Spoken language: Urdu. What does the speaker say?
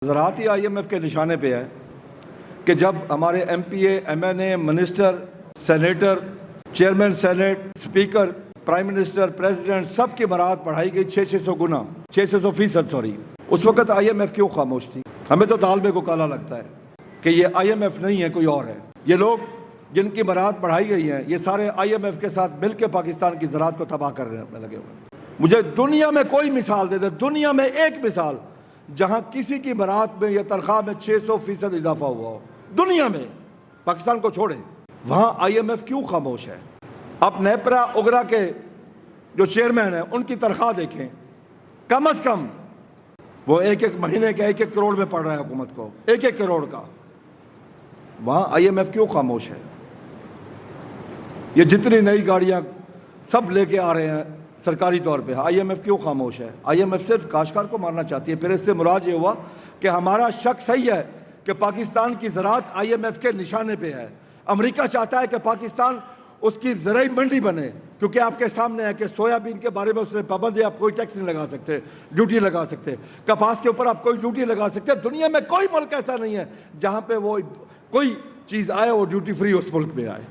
زراعت ہی آئی ایم ایف کے نشانے پہ ہے کہ جب ہمارے M P A, M N A, minister, senator, chairman senate, speaker, prime minister, president, سب کی برآمد بڑھائی گئی 600 گنا، 600%. اس وقت آئی ایم ایف کیوں خاموش تھی؟ ہمیں تو دال میں کو کالا لگتا ہے کہ یہ آئی ایم ایف نہیں ہے، کوئی اور ہے. یہ لوگ جن کی برآمد بڑھائی گئی ہیں، یہ سارے آئی ایم ایف کے ساتھ مل کے پاکستان کی زراعت کو تباہ کرنے میں لگے ہوئے ہیں. مجھے دنیا میں کوئی مثال دے دے، دنیا میں ایک مثال جہاں کسی کی برآمد میں یا تنخواہ میں 600% اضافہ ہوا ہو، دنیا میں، پاکستان کو چھوڑے. وہاں آئی ایم ایف کیوں خاموش ہے؟ اب نیپرا اگرا کے جو چیئرمین ہیں ان کی تنخواہ دیکھیں، کم از کم وہ ایک مہینے کے 1 کروڑ میں پڑ رہا ہے حکومت کو، 1 کروڑ کا. وہاں آئی ایم ایف کیوں خاموش ہے؟ یہ جتنی نئی گاڑیاں سب لے کے آ رہے ہیں سرکاری طور پہ، آئی ایم ایف کیوں خاموش ہے؟ آئی ایم ایف صرف کاشتکار کو مارنا چاہتی ہے. پھر اس سے مراد یہ ہوا کہ ہمارا شک صحیح ہے کہ پاکستان کی زراعت آئی ایم ایف کے نشانے پہ ہے. امریکہ چاہتا ہے کہ پاکستان اس کی زرعی منڈی بنے، کیونکہ آپ کے سامنے ہے کہ سویابین کے بارے میں اس نے پابندی، آپ کوئی ٹیکس نہیں لگا سکتے، ڈیوٹی لگا سکتے. کپاس کے اوپر آپ کوئی ڈیوٹی لگا سکتے. دنیا میں کوئی ملک ایسا نہیں ہے جہاں پہ وہ کوئی چیز آئے وہ ڈیوٹی فری اس ملک میں آئے.